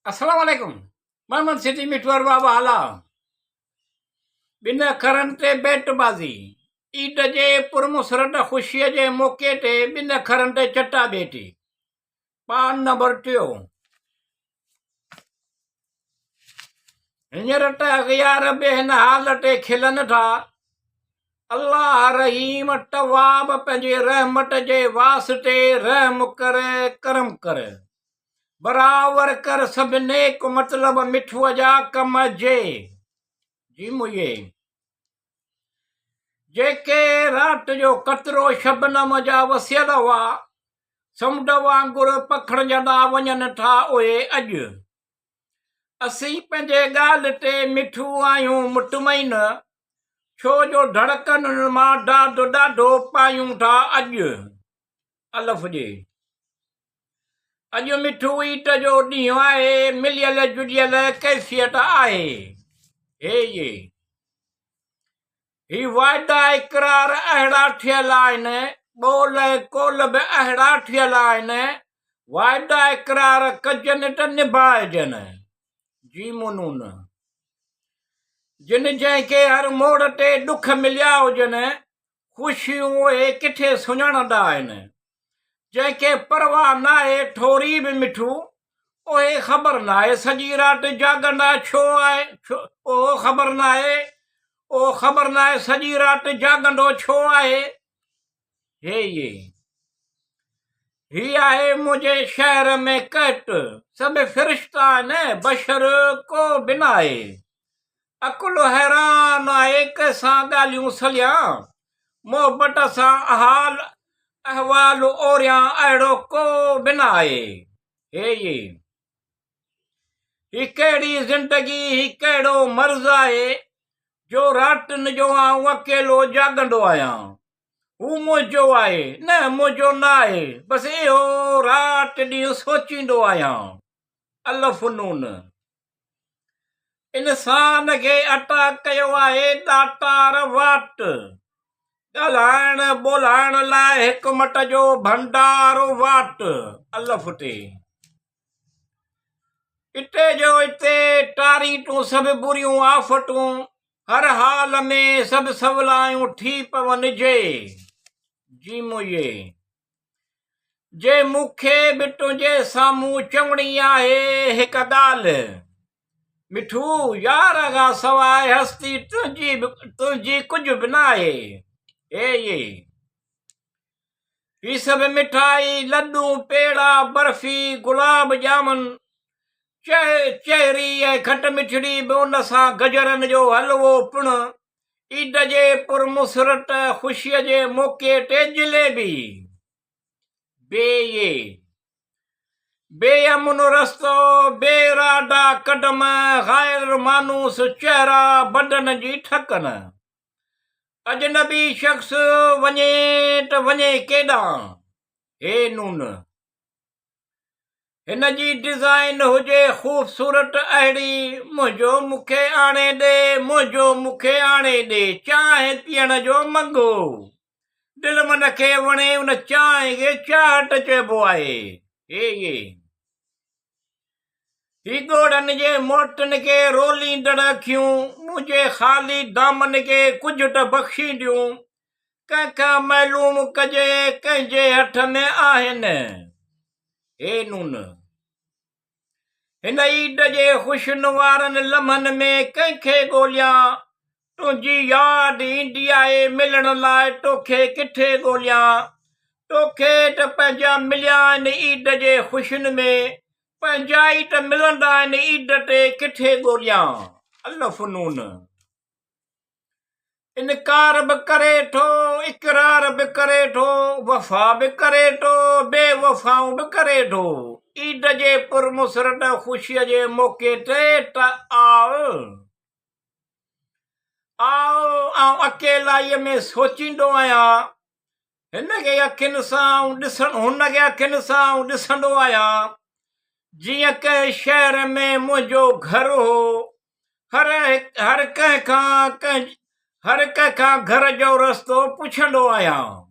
Assalamualaikum. Maman Siti Mitwar Baba Hala. बिन अखरनि ते बेटबाज़ी ईद जे पुरमुसरत ख़ुशीअ जे मौक़े ते बिन अखरनि ते चटाभेटी। पान नंबर 2। हींअर त अग़ियार बि हिन हाल ते खिलनि था। अल्लाह रहीम तवाब पंहिंजे रहमत जे वास्ते रहम कर करम कर बराबर कर सभु नेक मतिलब मिठूअ जा कम जे जी मुए जेके रात जो कतरो शबनम जा वसियल हुआ समुंड वांगुर पखड़जंदा वञनि था उहे अॼु। असीं पंहिंजे ॻाल्हि ते मिठू आहियूं मुतमइन छो जो धड़कन मां ॾाढो ॾाढो पायूं था अॼु। अलफ जे अॼु मिठू ईद जो ॾींहुं आहे मिलियल जुड़ियल कैफ़ियत आहे। हे ये ही वाइदा इक़रार अहिड़ा थियल आहिनि ॿोल कोल बि अहिड़ा थियल आहिनि वाइदा इक़रार कजनि त निभाइजनि जी मुनून। जिन जंहिंखे हर मोड़ ते दुख मिलिया हुजनि ख़ुशियूं उहे किथे सुञाणंदा आहिनि। जंहिंखे परवाह न आहे थोरी बि मिठू उहे ख़बर न आहे सॼी राति जाॻंदा छो आहे उहो ख़बर न आहे सॼी राति जाॻंदो छो आहे। हे ये ही आहे मुंहिंजे शहर में कहत सभु फ़रिश्ता आहिनि बशर को बि न आहे। अकुल हैरान आहे कंहिंसां ॻाल्हियूं सलियां मोहबत सां हाल अहवाल ओरियां अहिड़ो को बि न आहे। हे ये ही कहिड़ी ज़िंदगी ही कहिड़ो मर्ज़ आहे जो रातिनि जो आऊं अकेलो जाॻंदो आहियां। हू मुंहिंजो आहे न मुंहिंजो न आहे बसि इहो राति ॾींहुं सोचींदो आहियां। अलफ नून इंसान खे अता कयो आहे दातार वाट ॻाल्हाइण ॿोलाइण लाइ हिकमत जो भंडार वाट। अलफ ते इते जो इते तारीतूं सभु बुरियूं आफ़तूं हर हाल में सभु सवलायूं थी पवनि जी मुए जे मूंखे बि तुंहिंजे साम्हूं चवणी आहे हिकु ॻाल्हि मिठू यार खां सवाइ हस्ती तुंहिंजी कुझु बि न आहे। हे ये ही सभु मिठाई लड्डू पेड़ा बर्फी गुलाब जामुन चहरी ऐं खट मिठड़ी बि उन सां गजरनि जो हलवो पिणु ईद जे पुरमुसरत ख़ुशीअ जे मौक़े ते जिलेबी बेअमन रस्तो बेराडा कदम ग़ैर मानूस चेहरा बदन जी ठकन अजनबी शख्स वञे त वञे केॾां। हे नून हिन जी डिज़ाइन हुजे ख़ूबसूरत अहिड़ी मुंहिंजो मूंखे आणे ॾे चांहि पीअण जो मंगो दिलि मन खे वणे उन चांहि खे चाहत चइबो आहे। हे ये ही ॻोड़नि जे मोटनि खे रोलींदड़ अखियूं मुंहिंजे ख़ाली दामन खे कुझु त बख़्शींदियूं कंहिंखां मालूम कजे कंहिंजे हथ में आहिनि। हे नून हिन ईद जे ख़ुशनुवारनि लम्हनि में कंहिंखे ॻोल्हियां तुंहिंजी यादि ईंदी आहे मिलण लाइ तोखे किथे ॻोल्हियां तोखे त पंहिंजा मिलिया आहिनि ईद जे ख़ुशियुनि में पंहिंजा ई त मिलंदा आहिनि ईद ते किथे ॻोल्हियां। अलफ नून इनकार बि करे थो इक़रार बि करे थो वफ़ा बि करे थो बेवफ़ाऊं बि करे थो ईद जे पुरमुसरत ख़ुशीअ जे मौक़े ते त आओ आऊं अकेलाईअ में सोचींदो आहियां हुनखे अखियुनि सां ॾिसंदो आहियां जीअं कंहिं शहर में मुंहिंजो घर हो हर कंहिंखां घर जो रस्तो पुछंदो आहियां।